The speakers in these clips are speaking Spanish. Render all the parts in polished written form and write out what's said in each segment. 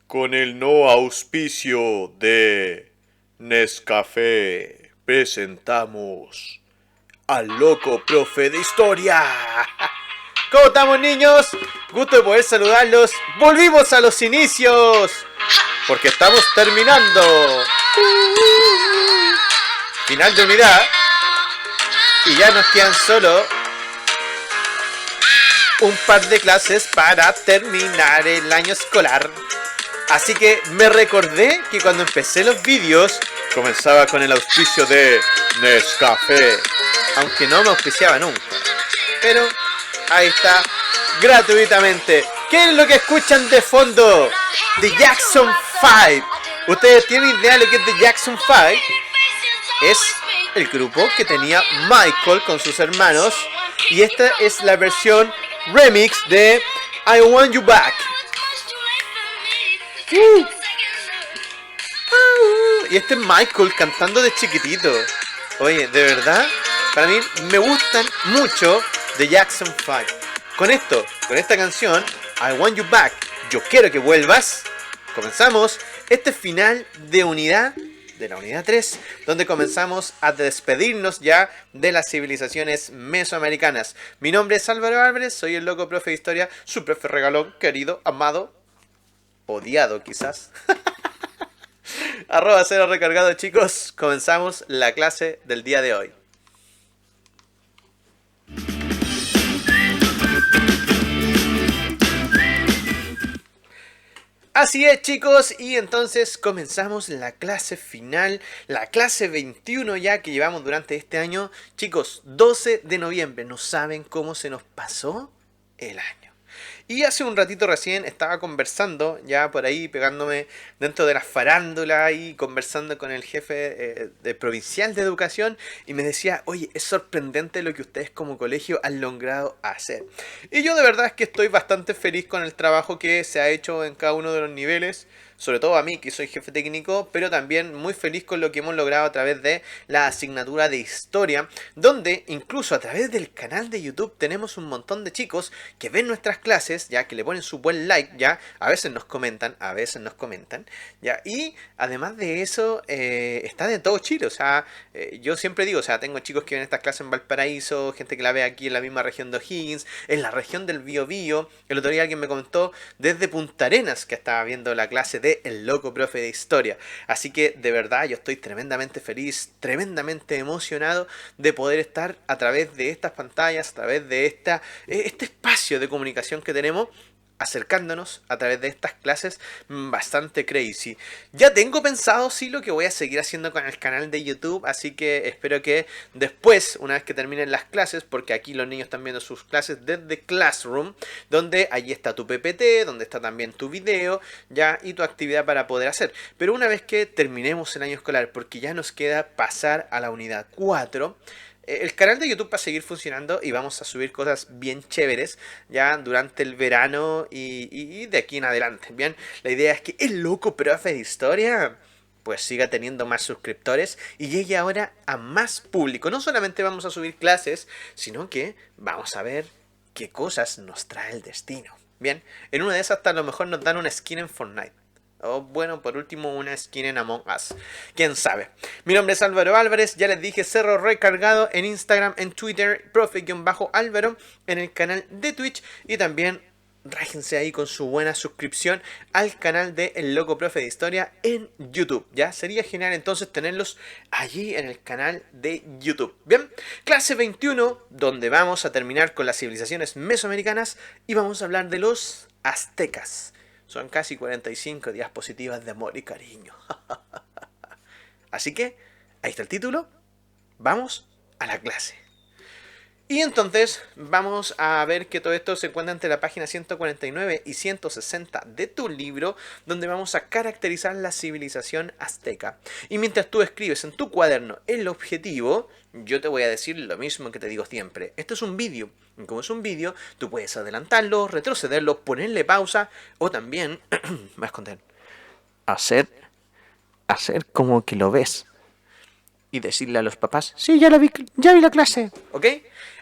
Con el no auspicio de Nescafé, presentamos al loco profe de historia. ¿Cómo estamos, niños? Gusto de poder saludarlos. Volvimos a los inicios, porque estamos terminando. Final de unidad. Y ya nos quedan solo un par de clases para terminar el año escolar. Así que me recordé que cuando empecé los vídeos comenzaba con el auspicio de Nescafé, aunque no me auspiciaba nunca. Pero ahí está, gratuitamente. ¿Qué es lo que escuchan de fondo? The Jackson 5. ¿Ustedes tienen idea de lo que es The Jackson 5? Es el grupo que tenía Michael con sus hermanos. Y esta es la versión remix de I Want You Back. Y este es Michael cantando de chiquitito. Oye, de verdad, para mí me gustan mucho The Jackson 5. Con esta canción, I Want You Back, yo quiero que vuelvas. Comenzamos este final de unidad, de la unidad 3, donde comenzamos a despedirnos ya de las civilizaciones mesoamericanas. Mi nombre es Álvaro Álvarez, soy el loco profe de historia, su profe regalón, querido, amado, odiado quizás. Arroba cero recargado, chicos. Comenzamos la clase del día de hoy. Así es, chicos, y entonces comenzamos la clase final, la clase 21 ya que llevamos durante este año. Chicos, 12 de noviembre, ¿no saben cómo se nos pasó el año? Y hace un ratito recién estaba conversando, ya por ahí pegándome dentro de la farándula y conversando con el jefe de provincial de educación y me decía, oye, es sorprendente lo que ustedes como colegio han logrado hacer. Y yo de verdad es que estoy bastante feliz con el trabajo que se ha hecho en cada uno de los niveles. Sobre todo a mí, que soy jefe técnico, pero también muy feliz con lo que hemos logrado a través de la asignatura de historia, donde incluso a través del canal de YouTube tenemos un montón de chicos que ven nuestras clases, ya que le ponen su buen like, ya a veces nos comentan, ya, y además de eso está de todo Chile, o sea, yo siempre digo, o sea, tengo chicos que ven estas clases en Valparaíso, gente que la ve aquí en la misma región de O'Higgins, en la región del Biobío. El otro día alguien me comentó desde Punta Arenas que estaba viendo la clase de El Loco Profe de Historia. Así que de verdad yo estoy tremendamente feliz, tremendamente emocionado de poder estar a través de estas pantallas, a través de este espacio de comunicación que tenemos, acercándonos a través de estas clases bastante crazy. Ya tengo pensado sí lo que voy a seguir haciendo con el canal de YouTube, así que espero que después, una vez que terminen las clases, porque aquí los niños están viendo sus clases desde Classroom, donde allí está tu PPT, donde está también tu video, ya, y tu actividad para poder hacer. Pero una vez que terminemos el año escolar, porque ya nos queda pasar a la unidad 4, el canal de YouTube va a seguir funcionando y vamos a subir cosas bien chéveres ya durante el verano y de aquí en adelante. Bien, la idea es que el loco profe de historia pues siga teniendo más suscriptores y llegue ahora a más público. No solamente vamos a subir clases, sino que vamos a ver qué cosas nos trae el destino. Bien, en una de esas hasta a lo mejor nos dan una skin en Fortnite. O bueno, por último, una skin en Among Us. ¿Quién sabe? Mi nombre es Álvaro Álvarez. Ya les dije, cerro recargado en Instagram, en Twitter, profe-álvaro, en el canal de Twitch. Y también rájense ahí con su buena suscripción al canal de El Loco Profe de Historia en YouTube. Ya sería genial entonces tenerlos allí en el canal de YouTube. Bien, clase 21, donde vamos a terminar con las civilizaciones mesoamericanas y vamos a hablar de los aztecas. Son casi 45 diapositivas de amor y cariño. Así que, ahí está el título. Vamos a la clase. Y entonces vamos a ver que todo esto se encuentra entre la página 149 y 160 de tu libro, donde vamos a caracterizar la civilización azteca. Y mientras tú escribes en tu cuaderno el objetivo, yo te voy a decir lo mismo que te digo siempre. Esto es un vídeo. Y como es un vídeo, tú puedes adelantarlo, retrocederlo, ponerle pausa o también, me voy a esconder, hacer como que lo ves. y decirle a los papás, sí, ya vi la clase, ¿ok?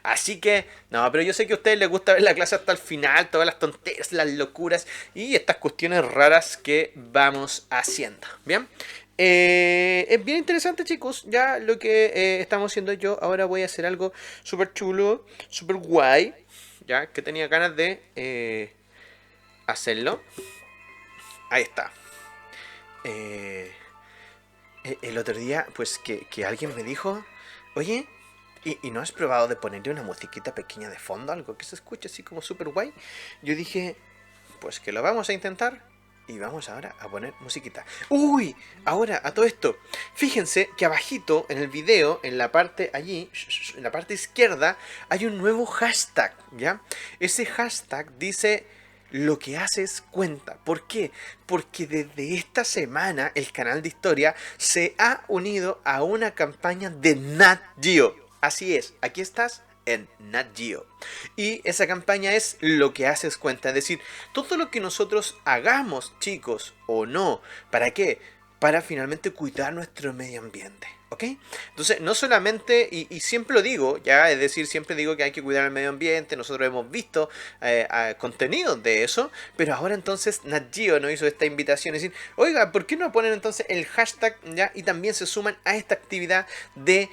Así que, no, pero yo sé que a ustedes les gusta ver la clase hasta el final, todas las tonterías, las locuras y estas cuestiones raras que vamos haciendo, ¿bien? Es bien interesante, chicos, ya lo que estamos haciendo yo. Ahora voy a hacer algo súper chulo, súper guay, ya que tenía ganas de hacerlo. Ahí está. El otro día, pues que alguien me dijo, oye, ¿y no has probado de ponerle una musiquita pequeña de fondo? Algo que se escuche así como súper guay. Yo dije, pues que lo vamos a intentar. Y vamos ahora a poner musiquita. ¡Uy! Ahora, a todo esto. Fíjense que abajito en el video, en la parte allí, en la parte izquierda, hay un nuevo hashtag, ¿ya? Ese hashtag dice... Lo que haces cuenta. ¿Por qué? Porque desde esta semana el canal de historia se ha unido a una campaña de Nat Geo. Así es, aquí estás en Nat Geo. Y esa campaña es lo que haces cuenta. Es decir, todo lo que nosotros hagamos, chicos, o no. ¿Para qué? Para finalmente cuidar nuestro medio ambiente. ¿Ok? Entonces, no solamente, y siempre lo digo, ya, es decir, siempre digo que hay que cuidar el medio ambiente, nosotros hemos visto contenidos de eso, pero ahora entonces Nat Geo nos hizo esta invitación, es decir, oiga, ¿por qué no ponen entonces el hashtag, ya, y también se suman a esta actividad de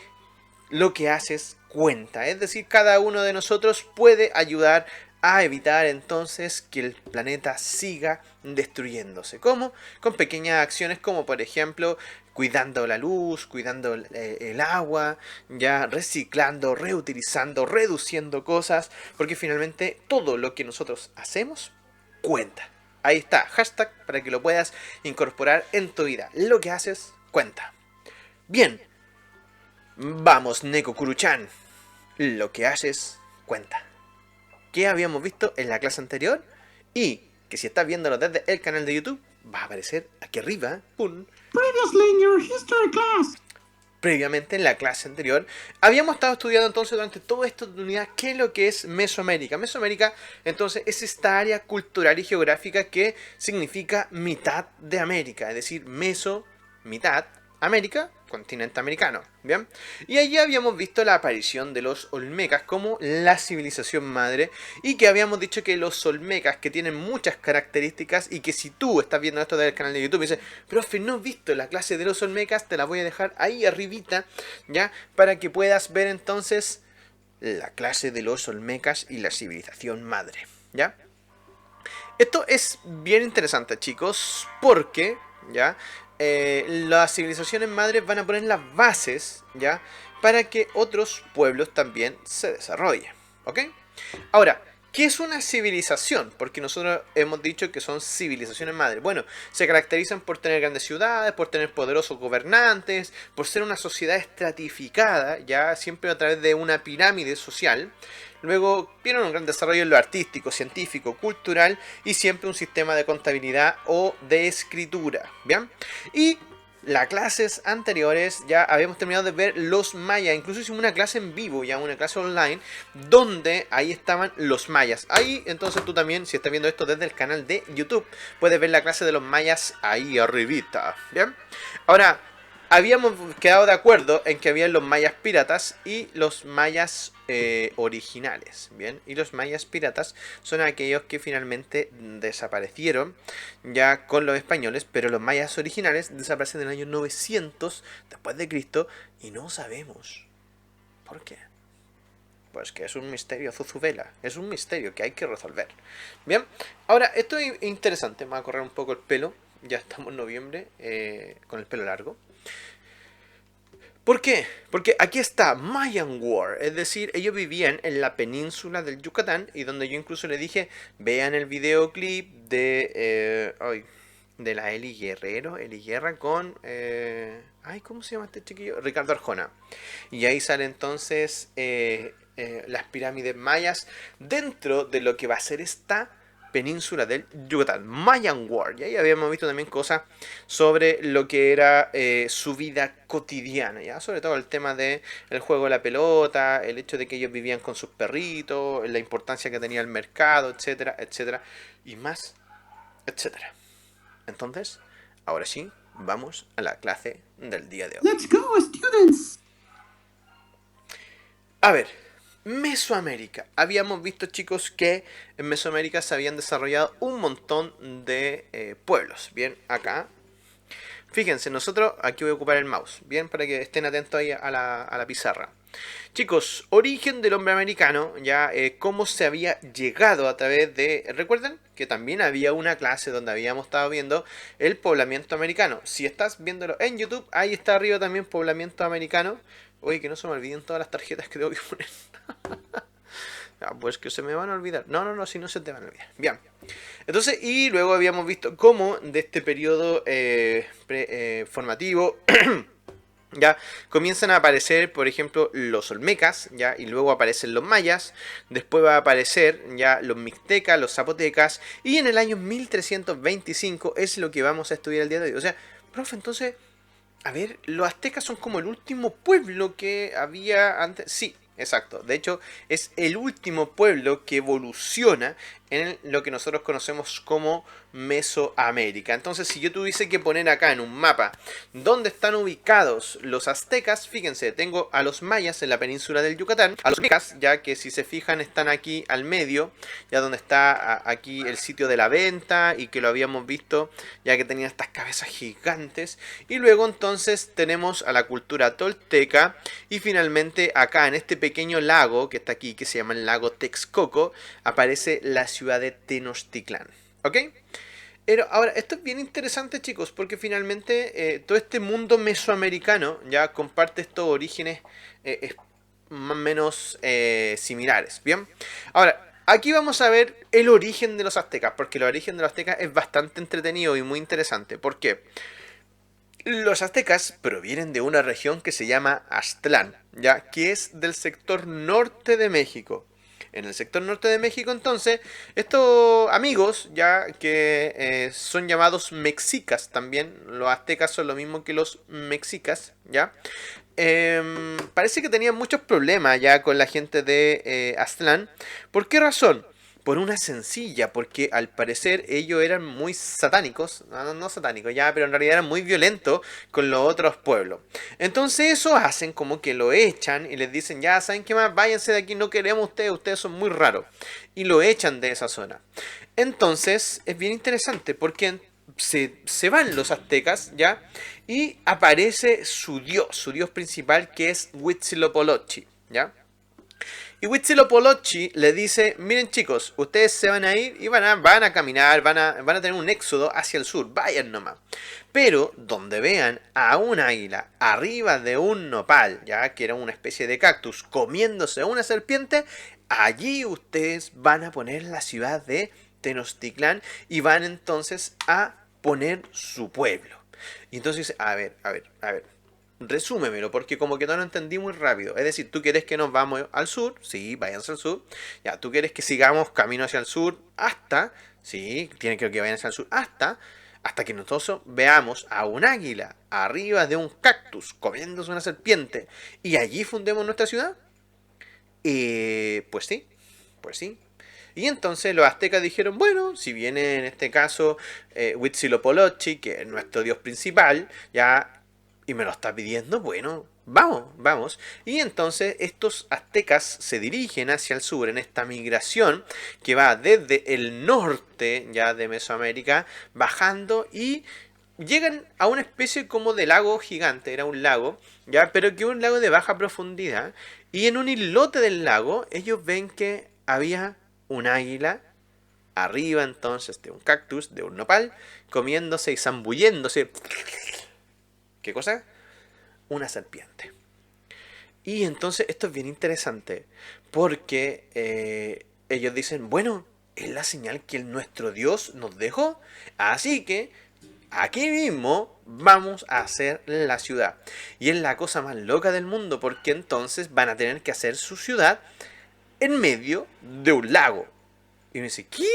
lo que haces cuenta? Es decir, cada uno de nosotros puede ayudar a evitar entonces que el planeta siga destruyéndose. ¿Cómo? Con pequeñas acciones como por ejemplo cuidando la luz, cuidando el agua, ya reciclando, reutilizando, reduciendo cosas, porque finalmente todo lo que nosotros hacemos cuenta. Ahí está, hashtag para que lo puedas incorporar en tu vida. Lo que haces cuenta. Bien, vamos, Neko Kuruchan. Lo que haces cuenta. ¿Qué habíamos visto en la clase anterior? Y que si estás viéndolo desde el canal de YouTube, va a aparecer aquí arriba. ¡Pum! Previously in your history class. Previamente en la clase anterior, habíamos estado estudiando entonces durante toda esta unidad qué es lo que es Mesoamérica. Mesoamérica entonces es esta área cultural y geográfica que significa mitad de América, es decir, Meso, mitad, América, continente americano, ¿bien? Y allí habíamos visto la aparición de los olmecas como la civilización madre y que habíamos dicho que los olmecas que tienen muchas características y que si tú estás viendo esto del canal de YouTube y dices, profe, no he visto la clase de los olmecas, te la voy a dejar ahí arribita, ¿ya? Para que puedas ver entonces la clase de los olmecas y la civilización madre, ¿ya? Esto es bien interesante, chicos, porque, ¿ya? Las civilizaciones madres van a poner las bases, ¿ya? Para que otros pueblos también se desarrollen, ¿ok? Ahora, ¿qué es una civilización? Porque nosotros hemos dicho que son civilizaciones madres. Bueno, se caracterizan por tener grandes ciudades, por tener poderosos gobernantes, por ser una sociedad estratificada, ya siempre a través de una pirámide social. Luego tienen un gran desarrollo en lo artístico, científico, cultural y siempre un sistema de contabilidad o de escritura, ¿bien? Y las clases anteriores ya habíamos terminado de ver los mayas, incluso hicimos una clase en vivo, ya una clase online, donde ahí estaban los mayas. Ahí entonces tú también, si estás viendo esto desde el canal de YouTube, puedes ver la clase de los mayas ahí arribita, ¿bien? Ahora, habíamos quedado de acuerdo en que había los mayas piratas y los mayas originales, ¿bien? Y los mayas piratas son aquellos que finalmente desaparecieron ya con los españoles, pero los mayas originales desaparecen en el año 900 después de Cristo y no sabemos por qué. Pues que es un misterio, Zuzubela. Es un misterio que hay que resolver. Bien, ahora esto es interesante. Me va a correr un poco el pelo. Ya estamos en noviembre con el pelo largo. ¿Por qué? Porque aquí está Mayan War, es decir, ellos vivían en la península del Yucatán y donde yo incluso le dije, vean el videoclip de la Eli Guerrero, Eli Guerra con, ¿cómo se llama este chiquillo? Ricardo Arjona. Y ahí sale entonces las pirámides mayas dentro de lo que va a ser esta península del Yucatán, Mayan War. Y ahí habíamos visto también cosas sobre lo que era su vida cotidiana, ¿ya? Sobre todo el tema de el juego de la pelota, el hecho de que ellos vivían con sus perritos, la importancia que tenía el mercado, etcétera, etcétera, y más, etcétera. Entonces, ahora sí, vamos a la clase del día de hoy. Let's go, students! A ver, Mesoamérica. Habíamos visto, chicos, que en Mesoamérica se habían desarrollado un montón de pueblos. Bien, acá. Fíjense, nosotros, aquí voy a ocupar el mouse, bien, para que estén atentos ahí a la pizarra. Chicos, origen del hombre americano, ya cómo se había llegado a través de... ¿Recuerden? Que también había una clase donde habíamos estado viendo el poblamiento americano. Si estás viéndolo en YouTube, ahí está arriba también poblamiento americano. Oye, que no se me olviden todas las tarjetas que tengo que poner. Pues que se me van a olvidar. No, si no se te van a olvidar. Bien. Entonces, y luego habíamos visto cómo de este periodo formativo ya comienzan a aparecer, por ejemplo, los olmecas, ya, y luego aparecen los mayas, después va a aparecer ya los mixtecas, los zapotecas, y en el año 1325 es lo que vamos a estudiar el día de hoy. O sea, profe, entonces, a ver, los aztecas son como el último pueblo que había antes. Sí, exacto. De hecho, es el último pueblo que evoluciona en lo que nosotros conocemos como Mesoamérica. Entonces, si yo tuviese que poner acá en un mapa dónde están ubicados los aztecas, fíjense, tengo a los mayas en la península del Yucatán, a los mexicas, ya que si se fijan están aquí al medio, ya donde está aquí el sitio de la venta y que lo habíamos visto, ya que tenían estas cabezas gigantes. Y luego entonces tenemos a la cultura tolteca y finalmente acá en este pequeño lago que está aquí, que se llama el lago Texcoco, aparece la ciudad de Tenochtitlán. ¿Ok? Pero ahora, esto es bien interesante, chicos, porque finalmente todo este mundo mesoamericano ya comparte estos orígenes más o menos similares. Bien, ahora, aquí vamos a ver el origen de los aztecas, porque el origen de los aztecas es bastante entretenido y muy interesante. ¿Por qué? Los aztecas provienen de una región que se llama Aztlán, ya que es del sector norte de México. En el sector norte de México, entonces, estos amigos, ya que son llamados mexicas también, los aztecas son lo mismo que los mexicas, ya. Parece que tenían muchos problemas ya con la gente de Aztlán. ¿Por qué razón? Por una sencilla, porque al parecer ellos eran muy satánicos, no satánicos ya, pero en realidad eran muy violentos con los otros pueblos. Entonces eso hacen como que lo echan y les dicen, ya, ¿saben qué más? Váyanse de aquí, no queremos ustedes, ustedes son muy raros. Y lo echan de esa zona. Entonces es bien interesante porque se van los aztecas, ¿ya? Y aparece su dios principal que es Huitzilopochtli, ¿ya? Y Huitzilopochtli le dice, miren chicos, ustedes se van a ir y van a caminar, van a tener un éxodo hacia el sur, vayan nomás. Pero donde vean a un águila arriba de un nopal, ya que era una especie de cactus, comiéndose a una serpiente, allí ustedes van a poner la ciudad de Tenochtitlán y van entonces a poner su pueblo. Y entonces, a ver. Resúmemelo, porque como que no lo entendí muy rápido. Es decir, tú quieres que nos vamos al sur, sí, váyanse al sur. Ya, tú quieres que sigamos camino hacia el sur hasta, sí, tiene que vayan hacia el sur hasta que nosotros veamos a un águila arriba de un cactus comiéndose una serpiente y allí fundemos nuestra ciudad. Pues sí, pues sí. Y entonces los aztecas dijeron, bueno, si viene en este caso Huitzilopochtli, que es nuestro dios principal, ya, y me lo está pidiendo, bueno, vamos. Y entonces estos aztecas se dirigen hacia el sur en esta migración que va desde el norte ya de Mesoamérica, bajando y llegan a una especie como de lago gigante, era un lago, ya, pero que un lago de baja profundidad. Y en un islote del lago ellos ven que había un águila arriba entonces de un cactus, de un nopal, comiéndose y zambulléndose. ¿Qué cosa? Una serpiente. Y entonces esto es bien interesante porque ellos dicen, bueno, es la señal que nuestro Dios nos dejó, así que aquí mismo vamos a hacer la ciudad. Y es la cosa más loca del mundo porque entonces van a tener que hacer su ciudad en medio de un lago. Y me dice, ¿qué?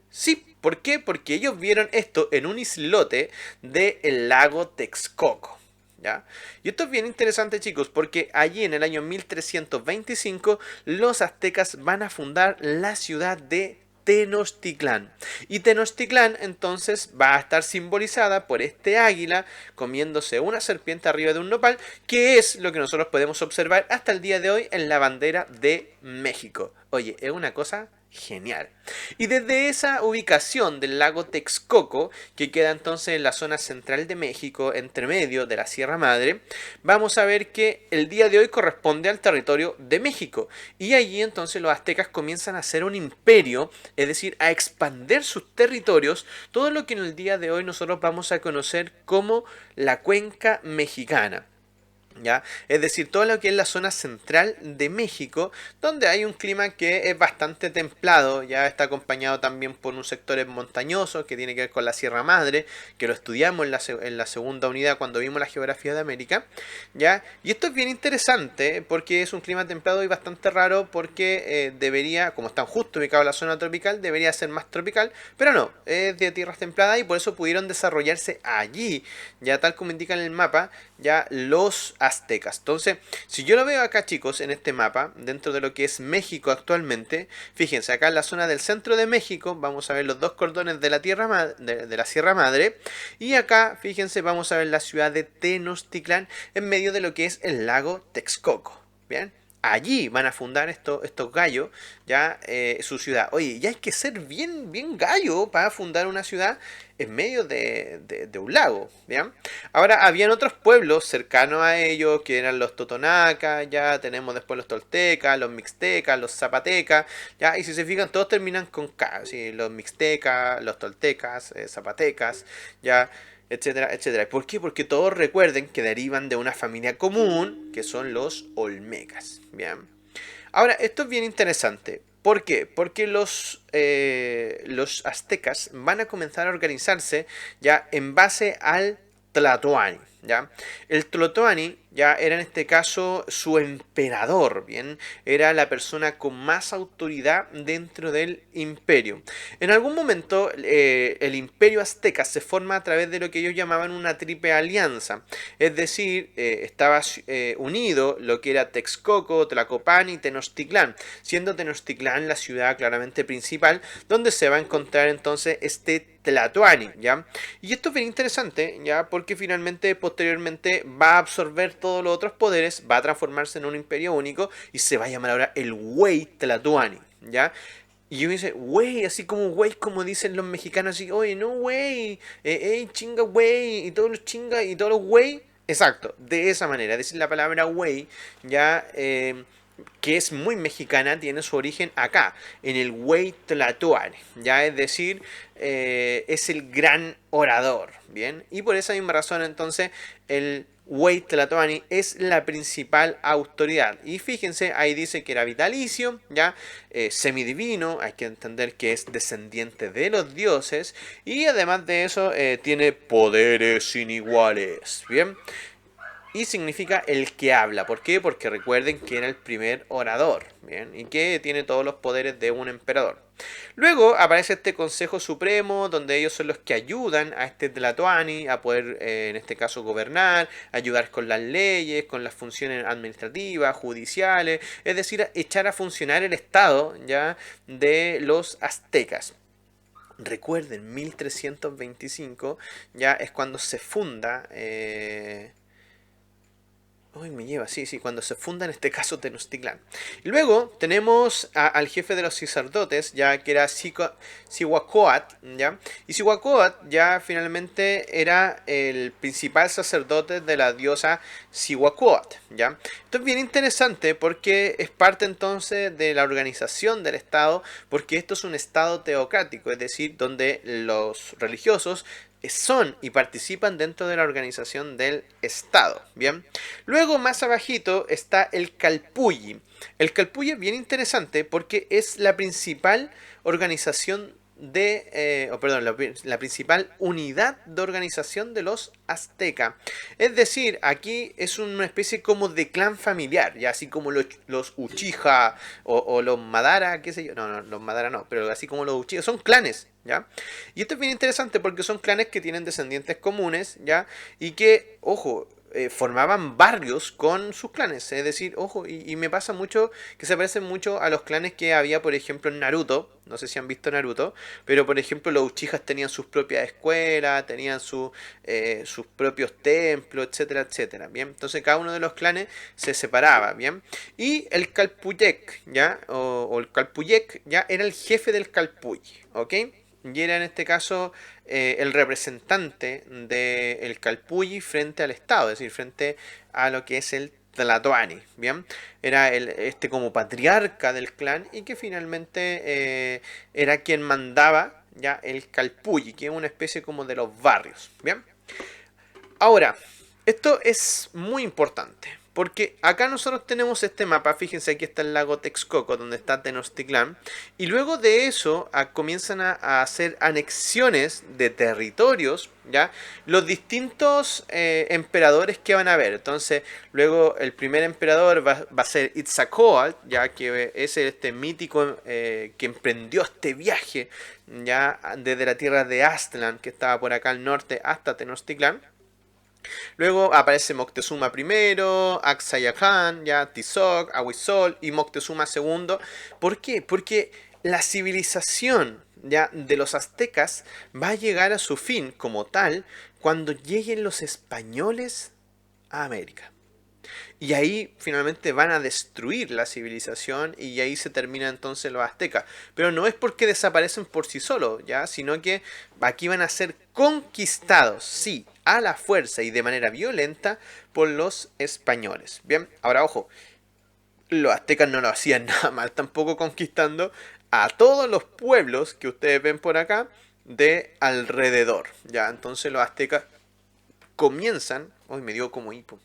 Sí, ¿por qué? Porque ellos vieron esto en un islote del lago Texcoco. ¿Ya? Y esto es bien interesante, chicos, porque allí en el año 1325 los aztecas van a fundar la ciudad de Tenochtitlán. Y Tenochtitlán entonces va a estar simbolizada por este águila comiéndose una serpiente arriba de un nopal, que es lo que nosotros podemos observar hasta el día de hoy en la bandera de México. Oye, es una cosa genial. Y desde esa ubicación del lago Texcoco, que queda entonces en la zona central de México, entre medio de la Sierra Madre, vamos a ver que el día de hoy corresponde al territorio de México. Y allí entonces los aztecas comienzan a hacer un imperio, es decir, a expandir sus territorios, todo lo que en el día de hoy nosotros vamos a conocer como la cuenca mexicana. ¿Ya? Es decir, todo lo que es la zona central de México, donde hay un clima que es bastante templado, ya está acompañado también por un sector montañoso que tiene que ver con la Sierra Madre, que lo estudiamos en la segunda unidad cuando vimos la geografía de América, ¿ya? Y esto es bien interesante porque es un clima templado y bastante raro porque debería, como está justo ubicado en la zona tropical, debería ser más tropical, pero no, es de tierras templadas y por eso pudieron desarrollarse allí, ya tal como indica en el mapa, ya los aztecas. Entonces, si yo lo veo acá, chicos, en este mapa, dentro de lo que es México actualmente, fíjense, acá en la zona del centro de México, vamos a ver los dos cordones de la de la Sierra Madre, y acá, fíjense, vamos a ver la ciudad de Tenochtitlán, en medio de lo que es el lago Texcoco. Bien, allí van a fundar estos gallos, ya su ciudad. Oye, ya hay que ser bien gallo para fundar una ciudad en medio de un lago, ¿bien? Ahora, habían otros pueblos cercanos a ellos, que eran los totonacas, ya tenemos después los toltecas, los mixtecas, los zapatecas, ya, y si se fijan, todos terminan con K, ¿sí? Los mixtecas, los toltecas, zapatecas, ya, etcétera, etcétera. ¿Por qué? Porque todos recuerden que derivan de una familia común, que son los olmecas, ¿bien? Ahora, esto es bien interesante. ¿Por qué? Porque los aztecas van a comenzar a organizarse ya en base al Tlatoani, ¿ya? El Tlatoani ya era en este caso su emperador, ¿bien? Era la persona con más autoridad dentro del imperio. En algún momento el imperio azteca se forma a través de lo que ellos llamaban una triple alianza. Es decir, estaba unido lo que era Texcoco, Tlacopan y Tenochtitlán, siendo Tenochtitlán la ciudad claramente principal donde se va a encontrar entonces este Tlatoani, ¿ya? Y esto es bien interesante, ¿ya? Porque finalmente, posteriormente, va a absorber todos los otros poderes, va a transformarse en un imperio único y se va a llamar ahora el Huey Tlatoani, ¿ya? Y yo me dice, güey, así como güey, como dicen los mexicanos, así, oye, no, güey, chinga, güey, y todos los chinga, y todos los güey. Exacto, de esa manera, decir la palabra güey, ya, que es muy mexicana, tiene su origen acá, en el Güey Tlatoani, ya, es decir, es el gran orador, ¿bien? Y por esa misma razón, entonces, el Güey Tlatoani es la principal autoridad. Y fíjense, ahí dice que era vitalicio, ya, semidivino, hay que entender que es descendiente de los dioses, y además de eso, tiene poderes iniguales, ¿bien? Y significa el que habla. ¿Por qué? Porque recuerden que era el primer orador, ¿bien? Y que tiene todos los poderes de un emperador. Luego aparece este Consejo Supremo, donde ellos son los que ayudan a este Tlatoani a poder, en este caso, gobernar, ayudar con las leyes, con las funciones administrativas, judiciales, es decir, echar a funcionar el Estado, ¿ya?, de los aztecas. Recuerden, 1325 ya es cuando se funda... Uy, me lleva, sí, cuando se funda en este caso Tenochtitlán. Y luego tenemos al jefe de los sacerdotes, ya que era Cihuacóatl, ¿ya? Y Cihuacóatl ya finalmente era el principal sacerdote de la diosa Cihuacóatl, ¿ya? Esto es bien interesante porque es parte entonces de la organización del Estado, porque esto es un Estado teocrático, es decir, donde los religiosos son y participan dentro de la organización del Estado, ¿bien? Luego, más abajito, está el Calpulli. El Calpulli es bien interesante porque es la principal organización la principal unidad de organización de los aztecas. Es decir, aquí es una especie como de clan familiar, ya así como los Uchiha o los Madara, qué sé yo. No, los Madara no, pero así como los Uchiha, son clanes, ¿ya? Y esto es bien interesante porque son clanes que tienen descendientes comunes, ¿ya? Y que, ojo, formaban barrios con sus clanes. Es decir, ojo, y me pasa mucho que se parecen mucho a los clanes que había, por ejemplo, en Naruto. No sé si han visto Naruto, pero por ejemplo los Uchijas tenían sus propias escuelas, tenían sus propios templos, etcétera, etcétera. Bien, entonces cada uno de los clanes se separaba, bien. Y el Calpuyek, ¿ya? O el Calpuyek, ¿ya? Era el jefe del Calpuy, ¿ok? Y era en este caso el representante del Calpulli frente al Estado, es decir, frente a lo que es el Tlatoani, ¿bien? Era este como patriarca del clan y que finalmente era quien mandaba ya el Calpulli, que es una especie como de los barrios, ¿bien? Ahora, esto es muy importante, porque acá nosotros tenemos este mapa, fíjense, aquí está el lago Texcoco, donde está Tenochtitlán, y luego de eso comienzan a hacer anexiones de territorios, ¿ya? Los distintos emperadores que van a haber. Entonces, luego el primer emperador va a ser Itzcoatl, ya que es este mítico que emprendió este viaje, ya desde la tierra de Aztlán, que estaba por acá al norte, hasta Tenochtitlán. Luego aparece Moctezuma I, Axayacán, ya Tizoc, Ahuizol y Moctezuma II. ¿Por qué? Porque la civilización ya de los aztecas va a llegar a su fin como tal cuando lleguen los españoles a América. Y ahí finalmente van a destruir la civilización y ahí se termina entonces los aztecas. Pero no es porque desaparecen por sí solos, ¿ya? Sino que aquí van a ser conquistados, sí, a la fuerza y de manera violenta por los españoles. Bien, ahora ojo, los aztecas no lo hacían nada mal tampoco conquistando a todos los pueblos que ustedes ven por acá de alrededor, ¿ya? Entonces los aztecas comienzan, hoy me dio como hipo,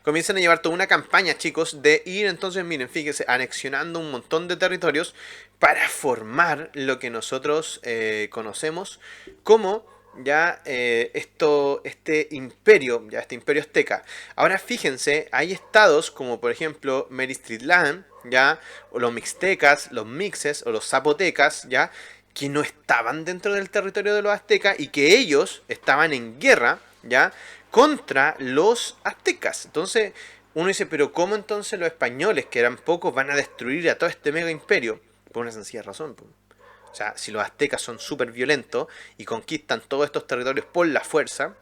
comienzan a llevar toda una campaña, chicos, de ir entonces, miren, fíjense, anexionando un montón de territorios para formar lo que nosotros conocemos como ya este imperio, ya este imperio azteca. Ahora fíjense, hay estados como por ejemplo Meristritlán, ya, o los mixtecas, los mixes o los zapotecas, ya, que no estaban dentro del territorio de los aztecas y que ellos estaban en guerra, ya, contra los aztecas. Entonces, uno dice, pero ¿cómo entonces los españoles, que eran pocos, van a destruir a todo este mega imperio? Por una sencilla razón. O sea, si los aztecas son súper violentos y conquistan todos estos territorios por la fuerza,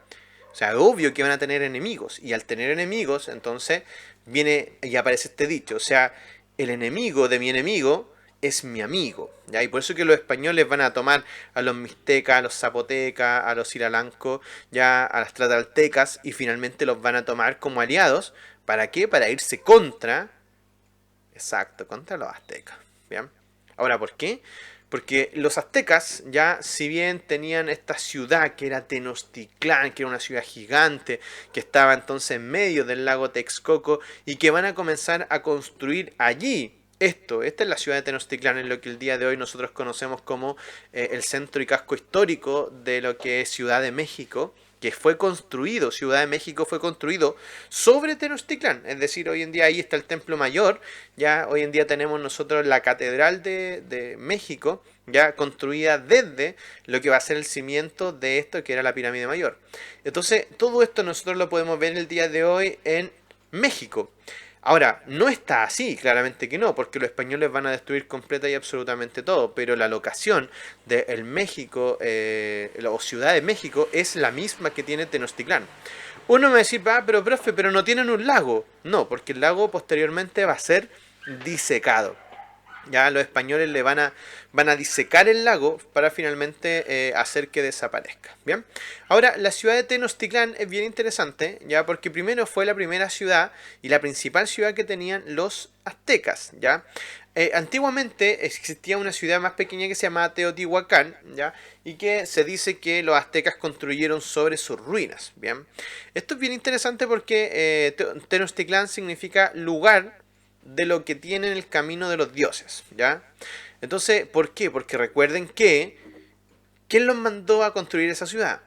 o sea, obvio que van a tener enemigos. Y al tener enemigos, entonces viene y aparece este dicho. O sea, el enemigo de mi enemigo es mi amigo. ¿Ya? Y por eso que los españoles van a tomar a los mixtecas, a los zapotecas, a los iralancos, ya a las tlataltecas y finalmente los van a tomar como aliados. ¿Para qué? Para irse contra, exacto, contra los aztecas. ¿Bien? Ahora, ¿por qué? Porque los aztecas ya, si bien tenían esta ciudad que era Tenochtitlán, que era una ciudad gigante, que estaba entonces en medio del lago Texcoco y que van a comenzar a construir allí esta es la ciudad de Tenochtitlán, en lo que el día de hoy nosotros conocemos como el centro y casco histórico de lo que es Ciudad de México, que fue construido, Ciudad de México fue construido sobre Tenochtitlán, es decir, hoy en día ahí está el Templo Mayor, ya hoy en día tenemos nosotros la Catedral de México, ya construida desde lo que va a ser el cimiento de esto que era la Pirámide Mayor. Entonces, todo esto nosotros lo podemos ver el día de hoy en México. Ahora, no está así, claramente que no, porque los españoles van a destruir completa y absolutamente todo, pero la locación de el México, o Ciudad de México, es la misma que tiene Tenochtitlán. Uno me va a decir, pero profe, pero no tienen un lago. No, porque el lago posteriormente va a ser disecado. Ya los españoles van a disecar el lago para finalmente hacer que desaparezca. Bien. Ahora, la ciudad de Tenochtitlán es bien interesante, ya porque primero fue la primera ciudad y la principal ciudad que tenían los aztecas, ya. Antiguamente existía una ciudad más pequeña que se llamaba Teotihuacán, ¿ya? Y que se dice que los aztecas construyeron sobre sus ruinas. Bien. Esto es bien interesante porque Tenochtitlán significa lugar de lo que tienen el camino de los dioses, ¿ya? Entonces, ¿por qué? Porque recuerden que ¿quién los mandó a construir esa ciudad?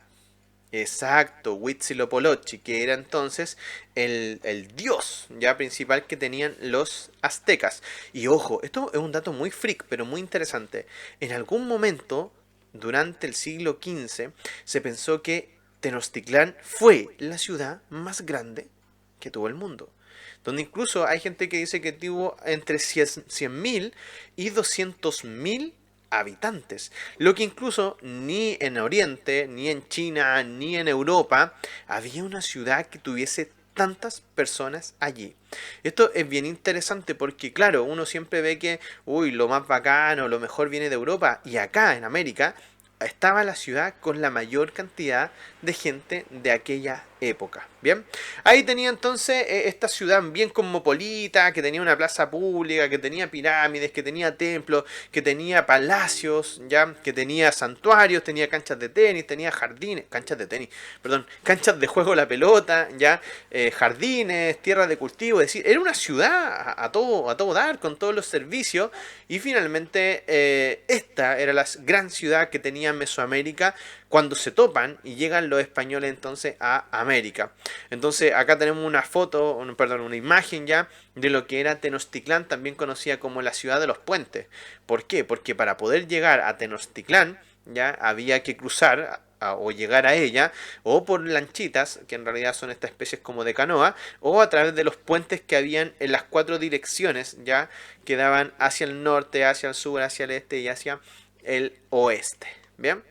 Exacto, Huitzilopochtli, que era entonces el dios ya principal que tenían los aztecas. Y ojo, esto es un dato muy freak, pero muy interesante. En algún momento, durante el siglo XV, se pensó que Tenochtitlán fue la ciudad más grande que tuvo el mundo. Donde incluso hay gente que dice que tuvo entre 100.000 y 200.000 habitantes. Lo que incluso ni en Oriente, ni en China, ni en Europa había una ciudad que tuviese tantas personas allí. Esto es bien interesante porque, claro, uno siempre ve que, uy, lo más bacano, lo mejor viene de Europa. Y acá en América estaba la ciudad con la mayor cantidad de gente de aquella época. Bien, ahí tenía entonces esta ciudad bien cosmopolita, que tenía una plaza pública, que tenía pirámides, que tenía templos, que tenía palacios, ya, que tenía santuarios, tenía canchas de tenis, tenía jardines, canchas de tenis, perdón, canchas de juego de la pelota, ya, jardines, tierras de cultivo, es decir, era una ciudad a todo dar, con todos los servicios, y finalmente esta era la gran ciudad que tenía Mesoamérica cuando se topan y llegan los españoles entonces a América. Entonces acá tenemos una foto, perdón, una imagen ya de lo que era Tenochtitlán, también conocida como la ciudad de los puentes. ¿Por qué? Porque para poder llegar a Tenochtitlán ya había que cruzar o llegar a ella o por lanchitas, que en realidad son estas especies como de canoa, o a través de los puentes que habían en las 4 direcciones ya que daban hacia el norte, hacia el sur, hacia el este y hacia el oeste. Bien.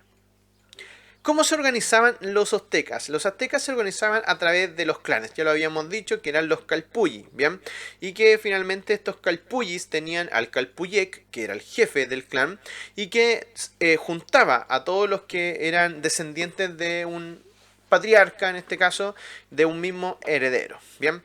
¿Cómo se organizaban los aztecas? Los aztecas se organizaban a través de los clanes, ya lo habíamos dicho, que eran los calpulli, ¿bien? Y que finalmente estos calpullis tenían al calpuyek, que era el jefe del clan, y que juntaba a todos los que eran descendientes de un patriarca, en este caso, de un mismo heredero, ¿bien?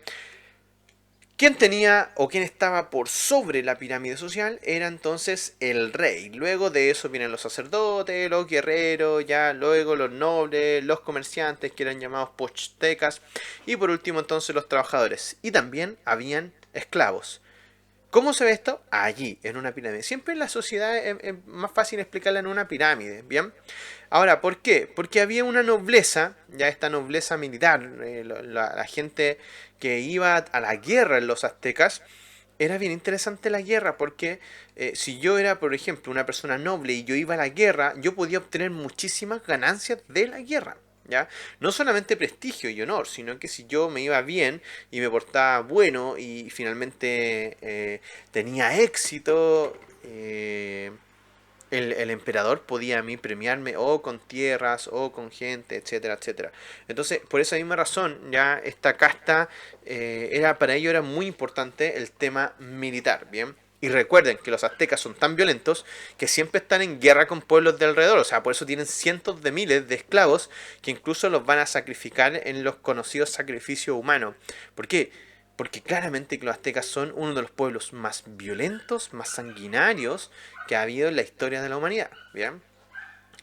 Quien tenía o quien estaba por sobre la pirámide social era entonces el rey. Luego de eso vienen los sacerdotes, los guerreros, ya luego los nobles, los comerciantes que eran llamados pochtecas y por último entonces los trabajadores. Y también habían esclavos. ¿Cómo se ve esto? Allí, en una pirámide. Siempre en la sociedad es más fácil explicarla en una pirámide, ¿bien? Ahora, ¿por qué? Porque había una nobleza, ya esta nobleza militar, la gente que iba a la guerra en los aztecas. Era bien interesante la guerra porque si yo era, por ejemplo, una persona noble y yo iba a la guerra, yo podía obtener muchísimas ganancias de la guerra. ¿Ya? No solamente prestigio y honor, sino que si yo me iba bien y me portaba bueno y finalmente tenía éxito, el emperador podía a mí premiarme o con tierras o con gente, etcétera, etcétera. Entonces, por esa misma razón, ya esta casta para ello era muy importante el tema militar, ¿bien? Y recuerden que los aztecas son tan violentos que siempre están en guerra con pueblos de alrededor. O sea, por eso tienen cientos de miles de esclavos que incluso los van a sacrificar en los conocidos sacrificios humanos. ¿Por qué? Porque claramente que los aztecas son uno de los pueblos más violentos, más sanguinarios que ha habido en la historia de la humanidad. ¿Bien?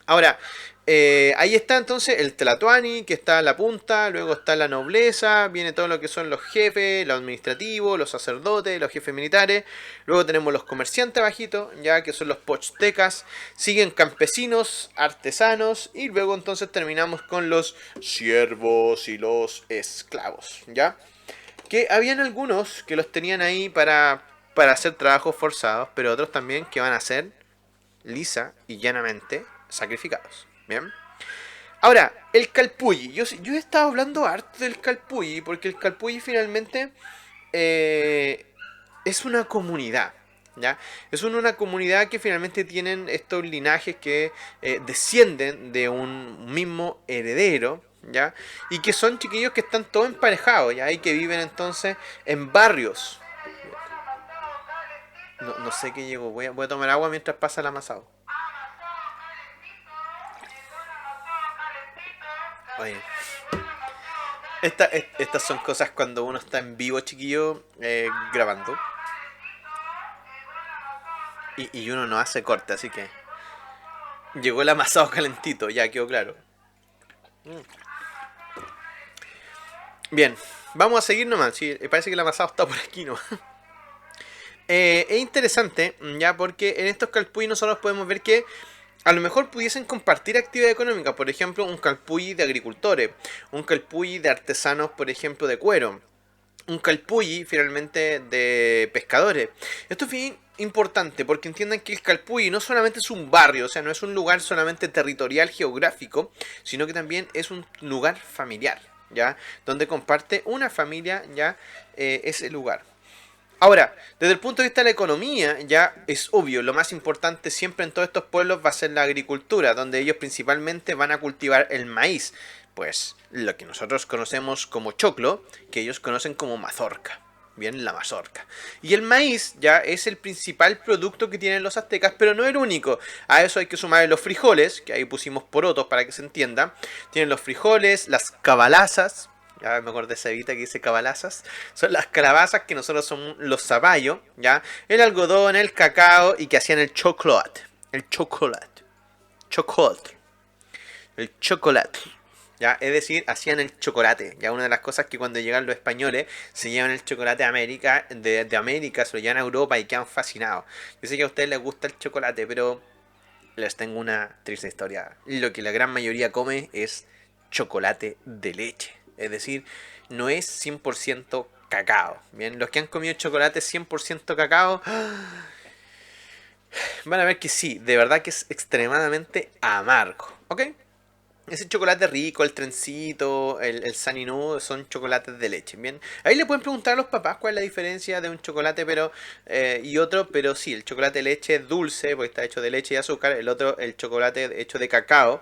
Ahora, ahí está entonces el Tlatoani, que está a la punta, luego está la nobleza, viene todo lo que son los jefes, los administrativos, los sacerdotes, los jefes militares, luego tenemos los comerciantes abajito, ya que son los pochtecas, siguen campesinos, artesanos, y luego entonces terminamos con los siervos y los esclavos, ¿ya? Que habían algunos que los tenían ahí para hacer trabajos forzados, pero otros también que van a ser lisa y llanamente sacrificados. Bien. Ahora, el calpulli. Yo he estado hablando harto del calpulli porque el calpulli finalmente es una comunidad. ¿Ya? Es una comunidad que finalmente tienen estos linajes que descienden de un mismo heredero. ¿Ya? Y que son chiquillos que están todos emparejados, ¿ya? Y que viven entonces en barrios. No sé qué llegó. Voy a tomar agua mientras pasa el amasado. Oye, estas son cosas cuando uno está en vivo, chiquillo, grabando. Y uno no hace corte, así que llegó el amasado calentito, ya quedó claro. Bien, vamos a seguir nomás. Sí, parece que el amasado está por aquí, ¿no? Es interesante, ya, porque en estos calpulli nosotros podemos ver que a lo mejor pudiesen compartir actividad económica. Por ejemplo, un calpulli de agricultores, un calpulli de artesanos, por ejemplo, de cuero, un calpulli finalmente de pescadores. Esto importante, porque entiendan que el Calpulli no solamente es un barrio, o sea, no es un lugar solamente territorial geográfico, sino que también es un lugar familiar, ¿ya? Donde comparte una familia, ¿ya? Ese lugar. Ahora, desde el punto de vista de la economía, ya es obvio, lo más importante siempre en todos estos pueblos va a ser la agricultura, donde ellos principalmente van a cultivar el maíz, pues lo que nosotros conocemos como choclo, que ellos conocen como mazorca. Bien, la mazorca. Y el maíz ya es el principal producto que tienen los aztecas, pero no el único. A eso hay que sumar los frijoles, que ahí pusimos porotos para que se entienda. Tienen los frijoles, las cabalazas. Ya me acordé de esa evita que dice cabalazas. Son las calabazas que nosotros son los zapallos, ¿ya? El algodón, el cacao y que hacían el chocolate. El chocolate. Chocolate. El chocolate. ¿Ya? Es decir, hacían el chocolate. Ya una de las cosas que cuando llegan los españoles se llevan el chocolate a América, de América, se lo llevan a Europa y quedan fascinados. Yo sé que a ustedes les gusta el chocolate, pero les tengo una triste historia. Lo que la gran mayoría come es chocolate de leche. Es decir, no es 100% cacao. Bien, los que han comido chocolate 100% cacao van a ver que sí, de verdad que es extremadamente amargo. ¿Ok? Ese chocolate rico, el trencito, el saninú, son chocolates de leche. Bien, ahí le pueden preguntar a los papás cuál es la diferencia de un chocolate y otro, pero sí, el chocolate de leche es dulce, porque está hecho de leche y azúcar. El otro, el chocolate hecho de cacao,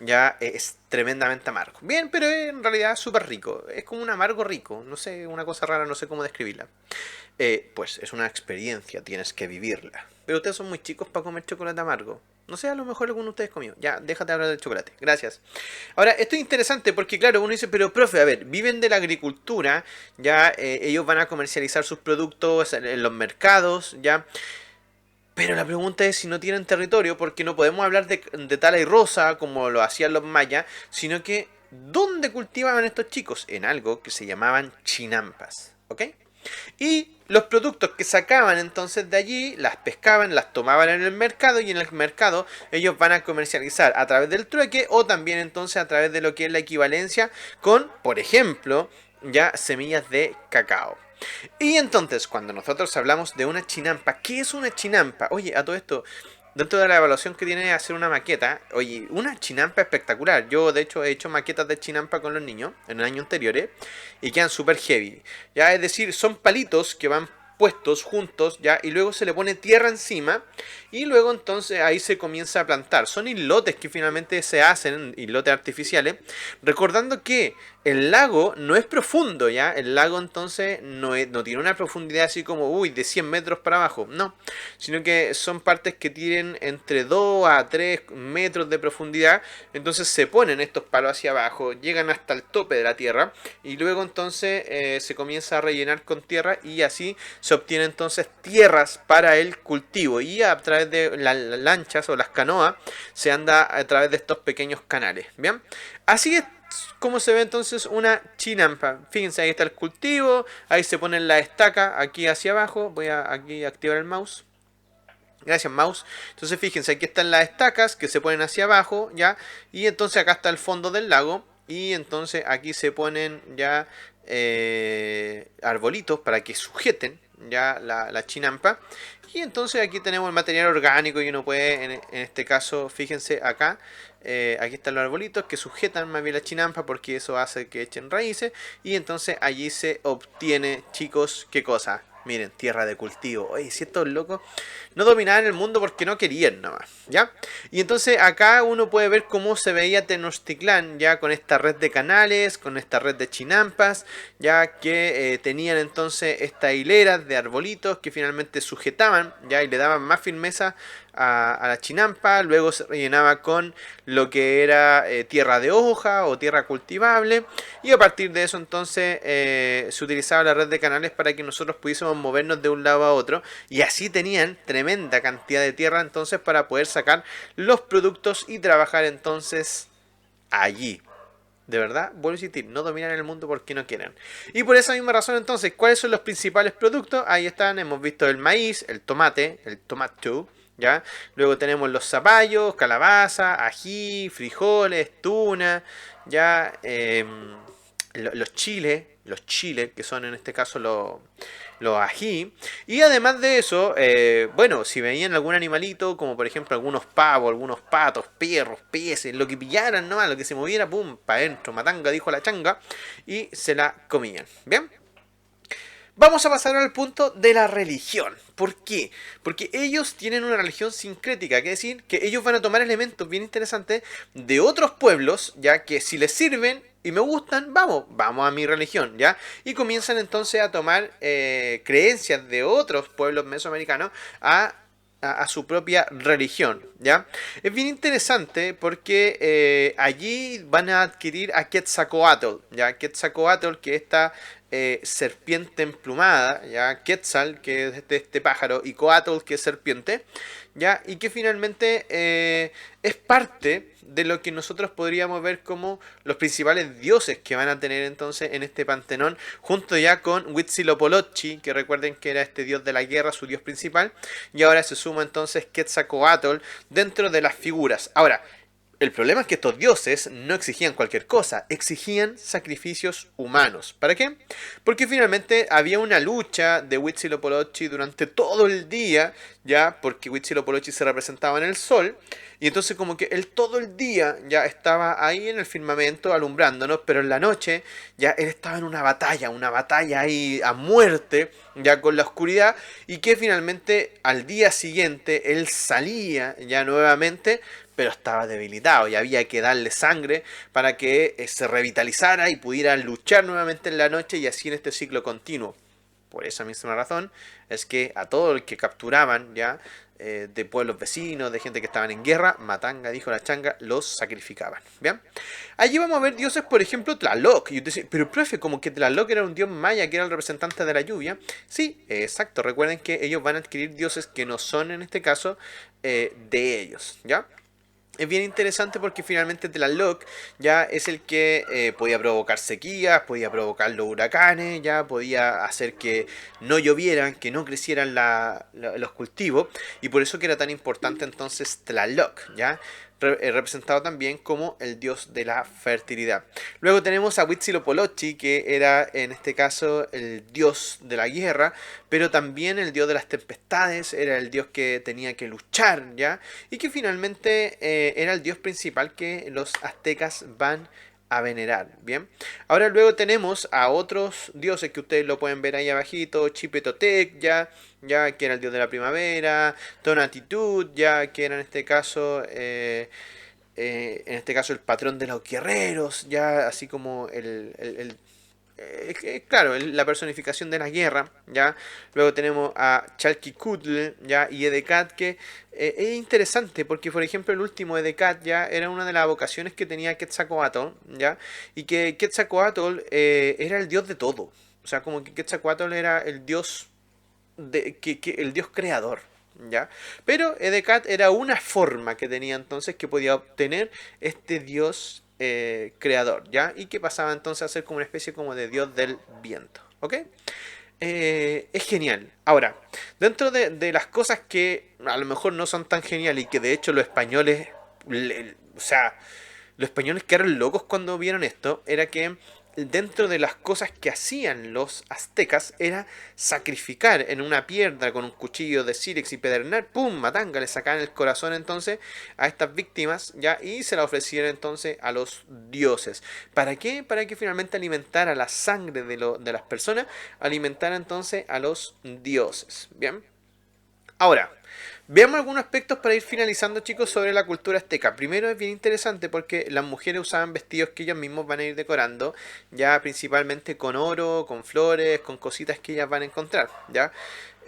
ya es tremendamente amargo. Bien, pero es en realidad súper rico. Es como un amargo rico. No sé, una cosa rara, no sé cómo describirla. Pues es una experiencia, tienes que vivirla. Pero ustedes son muy chicos para comer chocolate amargo. No sé, a lo mejor alguno de ustedes comió. Ya, déjate hablar del chocolate. Gracias. Ahora, esto es interesante porque, claro, uno dice, pero profe, a ver, viven de la agricultura, ya ellos van a comercializar sus productos en los mercados, ya. Pero la pregunta es si no tienen territorio, porque no podemos hablar de tala y rosa como lo hacían los mayas, sino que ¿dónde cultivaban estos chicos? En algo que se llamaban chinampas, ¿ok? Y los productos que sacaban entonces de allí, las pescaban, las tomaban en el mercado y en el mercado ellos van a comercializar a través del trueque o también entonces a través de lo que es la equivalencia con, por ejemplo, ya semillas de cacao. Y entonces, cuando nosotros hablamos de una chinampa, ¿qué es una chinampa? Oye, a todo esto, dentro de la evaluación que tiene hacer una maqueta, oye, una chinampa espectacular. Yo, de hecho, he hecho maquetas de chinampa con los niños en el año anterior y quedan súper heavy. Ya, es decir, son palitos que van puestos juntos, ya, y luego se le pone tierra encima y luego entonces ahí se comienza a plantar. Son islotes que finalmente se hacen, islotes artificiales, recordando que el lago no es profundo, ya, el lago entonces no tiene una profundidad así como, uy, de 100 metros para abajo, no, sino que son partes que tienen entre 2 a 3 metros de profundidad, entonces se ponen estos palos hacia abajo, llegan hasta el tope de la tierra y luego entonces se comienza a rellenar con tierra y así se obtiene entonces tierras para el cultivo y a través de las lanchas o las canoas se anda a través de estos pequeños canales. Bien, así es como se ve entonces una chinampa. Fíjense, ahí está el cultivo, ahí se pone la estaca aquí hacia abajo. Voy a aquí activar el mouse. Gracias, mouse. Entonces fíjense, aquí están las estacas que se ponen hacia abajo, ya. Y entonces acá está el fondo del lago. Y entonces aquí se ponen ya arbolitos para que sujeten ya la chinampa. Y entonces aquí tenemos el material orgánico y uno puede, en este caso, fíjense acá, aquí están los arbolitos que sujetan más bien la chinampa porque eso hace que echen raíces. Y entonces allí se obtiene, chicos, ¿qué cosa? Miren, tierra de cultivo. Oye, si estos locos no dominaban el mundo porque no querían nomás, ¿ya? Y entonces acá uno puede ver cómo se veía Tenochtitlán ya con esta red de canales, con esta red de chinampas, ya que tenían entonces estas hileras de arbolitos que finalmente sujetaban, ya, y le daban más firmeza a la chinampa. Luego se rellenaba con lo que era tierra de hoja o tierra cultivable y a partir de eso entonces se utilizaba la red de canales para que nosotros pudiésemos movernos de un lado a otro y así tenían tremenda cantidad de tierra entonces para poder sacar los productos y trabajar entonces allí. De verdad, vuelvo a insistir, no dominan el mundo porque no quieren. Y por esa misma razón entonces, ¿cuáles son los principales productos? Ahí están, hemos visto el maíz, el tomate, el tomato, ¿ya? Luego tenemos los zapallos, calabaza, ají, frijoles, tuna, ¿ya? los chiles, que son en este caso los ají. Y además de eso, bueno, si veían algún animalito, como por ejemplo algunos pavos, algunos patos, perros, peces, lo que pillaran, ¿no? Lo que se moviera, pum, para adentro, matanga, dijo la changa, y se la comían. ¿Bien? Vamos a pasar al punto de la religión. ¿Por qué? Porque ellos tienen una religión sincrética, que decir que ellos van a tomar elementos bien interesantes de otros pueblos, ya que si les sirven y me gustan, vamos a mi religión, ¿ya? Y comienzan entonces a tomar creencias de otros pueblos mesoamericanos a su propia religión, ¿ya? Es bien interesante porque allí van a adquirir a Quetzalcoatl, ¿ya? Quetzalcoatl, que esta serpiente emplumada, ya Quetzal, que es de este pájaro, y Coatl, que es serpiente, ya, y que finalmente es parte de lo que nosotros podríamos ver como los principales dioses que van a tener entonces en este panteón, junto ya con Huitzilopochtli, que recuerden que era este dios de la guerra, su dios principal, y ahora se suma entonces Quetzalcoatl dentro de las figuras. Ahora, el problema es que estos dioses no exigían cualquier cosa, exigían sacrificios humanos. ¿Para qué? Porque finalmente había una lucha de Huitzilopochtli durante todo el día, ya, porque Huitzilopochtli se representaba en el sol, y entonces como que él todo el día ya estaba ahí en el firmamento alumbrándonos, pero en la noche ya él estaba en una batalla ahí a muerte, ya con la oscuridad, y que finalmente al día siguiente él salía ya nuevamente, pero estaba debilitado y había que darle sangre para que se revitalizara y pudiera luchar nuevamente en la noche y así en este ciclo continuo. Por esa misma razón es que a todo el que capturaban ya de pueblos vecinos, de gente que estaban en guerra, matanga, dijo la changa, los sacrificaban. ¿Bien? Allí vamos a ver dioses, por ejemplo, Tlaloc. Y usted dice, pero profe, como que Tlaloc era un dios maya que era el representante de la lluvia. Sí, exacto. Recuerden que ellos van a adquirir dioses que no son en este caso de ellos. ¿Ya? Es bien interesante porque finalmente Tlaloc ya es el que podía provocar sequías, podía provocar los huracanes, ya podía hacer que no llovieran, que no crecieran los cultivos, y por eso que era tan importante entonces Tlaloc, ya representado también como el dios de la fertilidad. Luego tenemos a Huitzilopochtli, que era en este caso el dios de la guerra, pero también el dios de las tempestades, era el dios que tenía que luchar, ¿ya? Y que finalmente era el dios principal que los aztecas van a venerar, ¿bien? Ahora luego tenemos a otros dioses que ustedes lo pueden ver ahí abajito, Chipetotec, ya que era el dios de la primavera, Tonatitud, ya que era en este caso el patrón de los guerreros, ya así como claro, la personificación de la guerra, ¿ya? Luego tenemos a Chalkicutl, ¿ya? Y Edecat, que es interesante porque, por ejemplo, el último Edecat ya era una de las vocaciones que tenía Quetzalcoatl, ¿ya? Y que Quetzalcoatl era el dios de todo. O sea, como que Quetzalcoatl era el dios, el dios creador, ¿ya? Pero Edecat era una forma que tenía entonces que podía obtener este dios creador, ¿ya? Y que pasaba entonces a ser como una especie como de dios del viento, ¿ok? Es genial. Ahora, dentro de las cosas que a lo mejor no son tan geniales y que de hecho los españoles, o sea, los españoles quedaron locos cuando vieron esto, era que dentro de las cosas que hacían los aztecas era sacrificar en una piedra con un cuchillo de sílex y pedernal, ¡pum! Matanga, le sacaban el corazón entonces a estas víctimas, ya, y se la ofrecieron entonces a los dioses. ¿Para qué? Para que finalmente alimentara la sangre de las personas, alimentara entonces a los dioses, ¿bien? Ahora, veamos algunos aspectos para ir finalizando, chicos, sobre la cultura azteca. Primero es bien interesante porque las mujeres usaban vestidos que ellos mismos van a ir decorando, ya principalmente con oro, con flores, con cositas que ellas van a encontrar, ¿ya?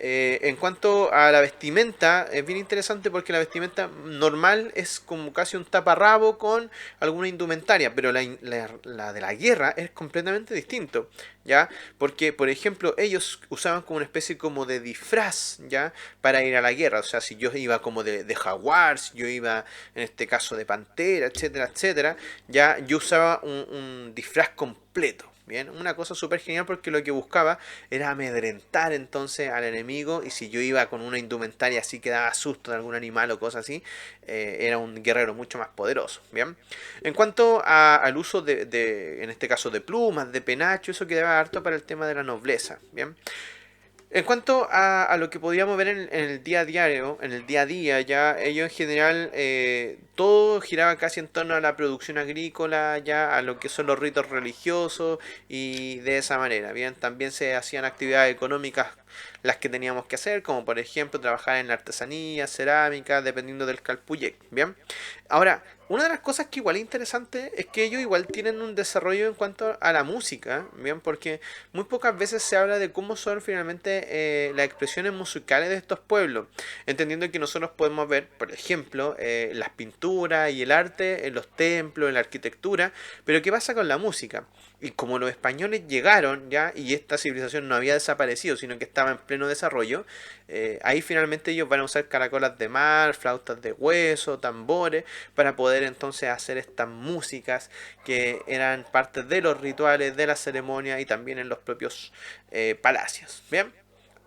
En cuanto a la vestimenta, es bien interesante porque la vestimenta normal es como casi un taparrabo con alguna indumentaria, pero la de la guerra es completamente distinto, ¿ya? Porque, por ejemplo, ellos usaban como una especie como de disfraz, ¿ya? Para ir a la guerra, o sea, si yo iba como de jaguar, si yo iba en este caso de pantera, etcétera, etcétera, ya yo usaba un disfraz completo. Bien, una cosa súper genial porque lo que buscaba era amedrentar entonces al enemigo y si yo iba con una indumentaria así que daba susto de algún animal o cosas así, era un guerrero mucho más poderoso. Bien, en cuanto al uso en este caso de plumas, de penacho, eso quedaba harto para el tema de la nobleza. Bien. En cuanto a lo que podíamos ver en el día a diario, en el día a día, ya ellos en general todo giraba casi en torno a la producción agrícola, ya a lo que son los ritos religiosos y de esa manera. Bien, también se hacían actividades económicas las que teníamos que hacer, como por ejemplo trabajar en la artesanía, cerámica, dependiendo del calpuyek. Bien, ahora una de las cosas que igual es interesante es que ellos igual tienen un desarrollo en cuanto a la música, bien, porque muy pocas veces se habla de cómo son finalmente las expresiones musicales de estos pueblos, entendiendo que nosotros podemos ver, por ejemplo, las pinturas y el arte en los templos, en la arquitectura, pero ¿qué pasa con la música? Y como los españoles llegaron ya y esta civilización no había desaparecido, sino que estaba en pleno desarrollo, ahí finalmente ellos van a usar caracolas de mar, flautas de hueso, tambores, para poder entonces hacer estas músicas que eran parte de los rituales, de la ceremonia y también en los propios palacios. Bien,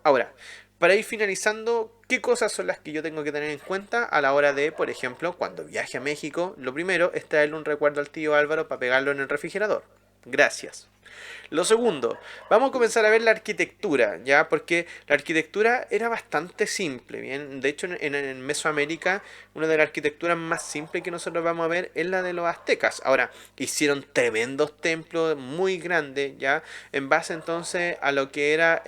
ahora, para ir finalizando, ¿qué cosas son las que yo tengo que tener en cuenta a la hora de, por ejemplo, cuando viaje a México? Lo primero es traerle un recuerdo al tío Álvaro para pegarlo en el refrigerador. Gracias. Lo segundo, vamos a comenzar a ver la arquitectura, ¿ya? Porque la arquitectura era bastante simple, ¿bien? De hecho, en Mesoamérica, una de las arquitecturas más simples que nosotros vamos a ver es la de los aztecas. Ahora, hicieron tremendos templos muy grandes, ¿ya? En base entonces a lo que era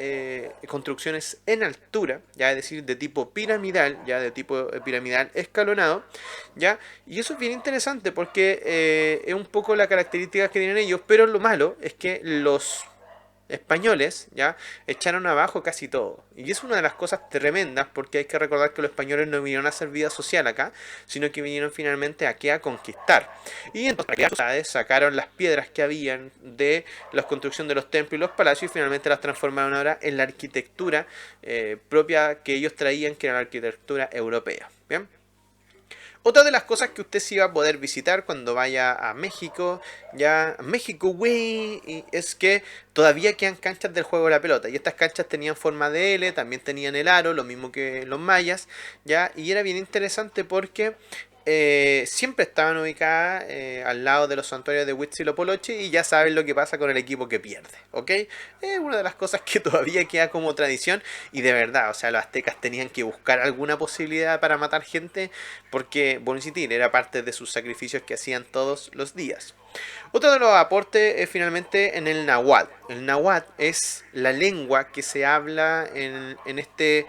construcciones en altura, ¿ya? Es decir, de tipo piramidal, ¿ya? De tipo piramidal escalonado, ¿ya? Y eso es bien interesante porque es un poco la característica que tienen ellos, pero lo malo es que los españoles ya echaron abajo casi todo. Y es una de las cosas tremendas porque hay que recordar que los españoles no vinieron a hacer vida social acá, sino que vinieron finalmente aquí a conquistar. Y entonces las ciudades sacaron las piedras que habían de la construcción de los templos y los palacios y finalmente las transformaron ahora en la arquitectura propia que ellos traían, que era la arquitectura europea. Bien. Otra de las cosas que usted sí va a poder visitar cuando vaya a México, ya México, güey, es que todavía quedan canchas del juego de la pelota. Y estas canchas tenían forma de L, también tenían el aro, lo mismo que los mayas, ya. Y era bien interesante porque siempre estaban ubicadas al lado de los santuarios de Huitzilopochtli y ya saben lo que pasa con el equipo que pierde, ¿ok? Es una de las cosas que todavía queda como tradición y de verdad, o sea, los aztecas tenían que buscar alguna posibilidad para matar gente porque, bueno, insistir, era parte de sus sacrificios que hacían todos los días. Otro de los aportes es finalmente en el náhuatl. El náhuatl es la lengua que se habla en este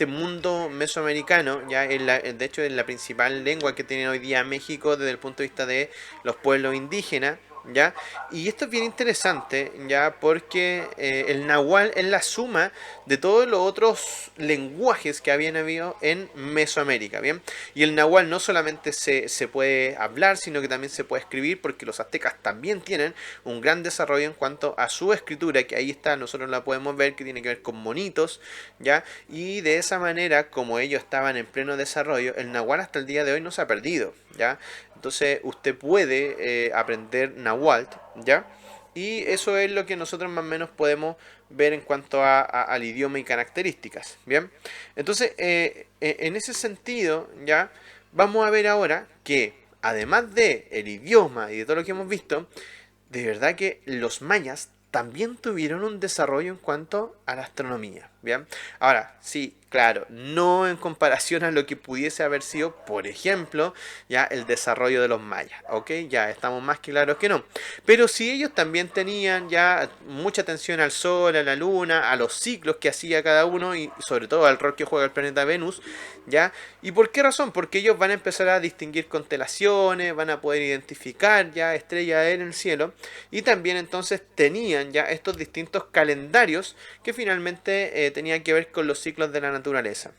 mundo mesoamericano, ya de hecho es la principal lengua que tiene hoy día México desde el punto de vista de los pueblos indígenas, ¿ya? Y esto es bien interesante, ¿ya? Porque el nahual es la suma de todos los otros lenguajes que habían habido en Mesoamérica, ¿bien? Y el nahual no solamente se puede hablar, sino que también se puede escribir, porque los aztecas también tienen un gran desarrollo en cuanto a su escritura, que ahí está, nosotros la podemos ver, que tiene que ver con monitos, ¿ya? Y de esa manera, como ellos estaban en pleno desarrollo, el nahual hasta el día de hoy no se ha perdido, ¿ya? Entonces usted puede aprender náhuatl, ¿ya? Y eso es lo que nosotros más o menos podemos ver en cuanto al idioma y características, ¿bien? Entonces, en ese sentido, ¿ya? Vamos a ver ahora que, además de el idioma y de todo lo que hemos visto, de verdad que los mayas también tuvieron un desarrollo en cuanto a la astronomía, ¿bien? Ahora, sí, claro, no en comparación a lo que pudiese haber sido, por ejemplo, ya el desarrollo de los mayas, ¿ok? Ya estamos más que claros que no. Pero sí ellos también tenían ya mucha atención al sol, a la luna, a los ciclos que hacía cada uno y sobre todo al rol que juega el planeta Venus, ¿ya? ¿Y por qué razón? Porque ellos van a empezar a distinguir constelaciones, van a poder identificar ya estrellas en el cielo y también entonces tenían ya estos distintos calendarios que finalmente tenían que ver con los ciclos de la naturaleza.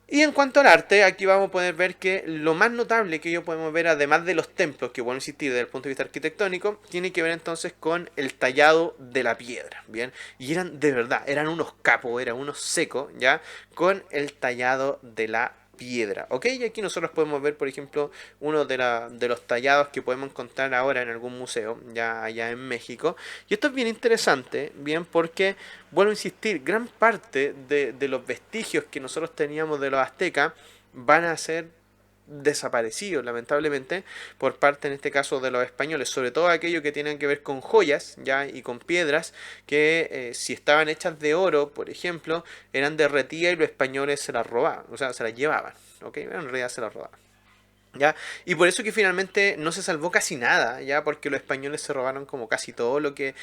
Y en cuanto al arte, aquí vamos a poder ver que lo más notable que ellos podemos ver, además de los templos, que pueden existir desde el punto de vista arquitectónico, tiene que ver entonces con el tallado de la piedra, ¿bien? Y eran de verdad, eran unos capos, eran unos secos, ¿ya? Con el tallado de la piedra, ¿ok? Y aquí nosotros podemos ver, por ejemplo, uno de los tallados que podemos encontrar ahora en algún museo, ya allá en México. Y esto es bien interesante, bien, porque, vuelvo a insistir, gran parte de los vestigios que nosotros teníamos de los aztecas van a ser desaparecidos, lamentablemente, por parte, en este caso, de los españoles, sobre todo aquello que tienen que ver con joyas, ya, y con piedras, que si estaban hechas de oro, por ejemplo, eran derretidas y los españoles se las robaban, o sea, se las llevaban, ¿ok? En realidad se las robaban. ¿Ya? Y por eso que finalmente no se salvó casi nada, ¿ya? Porque los españoles se robaron como casi todo lo que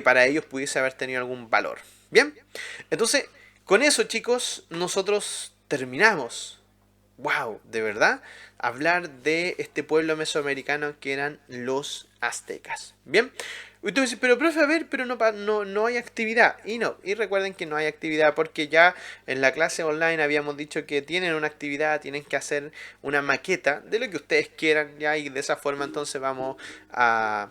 para ellos pudiese haber tenido algún valor. Bien, entonces, con eso, chicos, nosotros terminamos. Wow, de verdad, hablar de este pueblo mesoamericano que eran los aztecas. Bien, y tú dices, pero profe, a ver, pero no hay actividad. Y no, y recuerden que no hay actividad porque ya en la clase online habíamos dicho que tienen una actividad, tienen que hacer una maqueta de lo que ustedes quieran, ya, y de esa forma entonces vamos a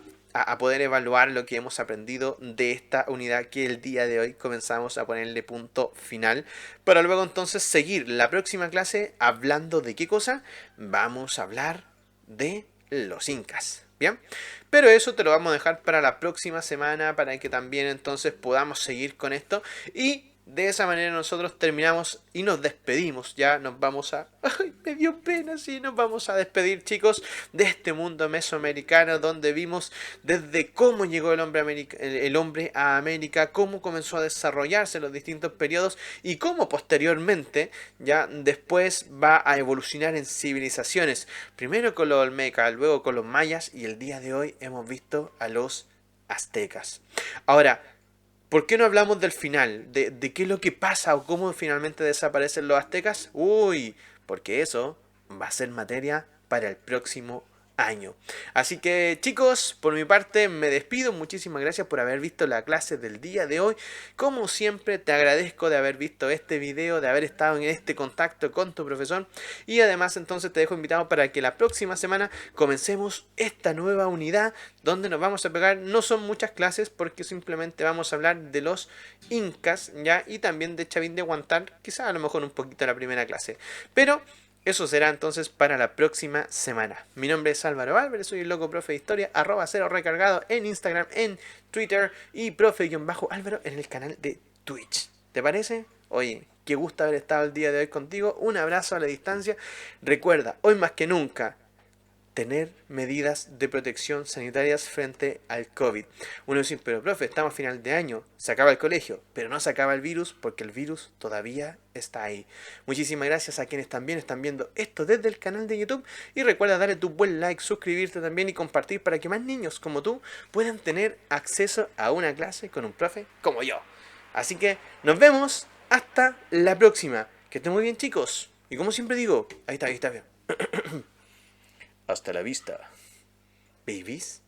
poder evaluar lo que hemos aprendido de esta unidad que el día de hoy comenzamos a ponerle punto final, para luego entonces seguir la próxima clase hablando de qué cosa. Vamos a hablar de los incas. Bien, pero eso te lo vamos a dejar para la próxima semana para que también entonces podamos seguir con esto y de esa manera nosotros terminamos y nos despedimos. Ya nos vamos a... ¡Ay, me dio pena! Sí, nos vamos a despedir, chicos, de este mundo mesoamericano donde vimos desde cómo llegó el hombre a América, cómo comenzó a desarrollarse en los distintos periodos y cómo posteriormente, ya después va a evolucionar en civilizaciones. Primero con los olmecas, luego con los mayas y el día de hoy hemos visto a los aztecas. Ahora, ¿por qué no hablamos del final? De qué es lo que pasa o cómo finalmente desaparecen los aztecas? Uy, porque eso va a ser materia para el próximo año. Así que, chicos, por mi parte me despido. Muchísimas gracias por haber visto la clase del día de hoy. Como siempre, te agradezco de haber visto este video, de haber estado en este contacto con tu profesor. Y además, entonces, te dejo invitado para que la próxima semana comencemos esta nueva unidad donde nos vamos a pegar. No son muchas clases porque simplemente vamos a hablar de los incas, ¿ya? Y también de Chavín de Huántar, quizás a lo mejor un poquito la primera clase. Pero eso será entonces para la próxima semana. Mi nombre es Álvaro Álvarez, soy el loco profe de historia, @0 recargado en Instagram, en Twitter y profe-álvaro en el canal de Twitch. ¿Te parece? Oye, qué gusto haber estado el día de hoy contigo. Un abrazo a la distancia. Recuerda, hoy más que nunca, tener medidas de protección sanitarias frente al COVID. Uno dice, pero profe, estamos a final de año, se acaba el colegio, pero no se acaba el virus porque el virus todavía está ahí. Muchísimas gracias a quienes también están viendo esto desde el canal de YouTube y recuerda darle tu buen like, suscribirte también y compartir para que más niños como tú puedan tener acceso a una clase con un profe como yo. Así que nos vemos hasta la próxima. Que estén muy bien, chicos. Y como siempre digo, ahí está bien. Hasta la vista, babies.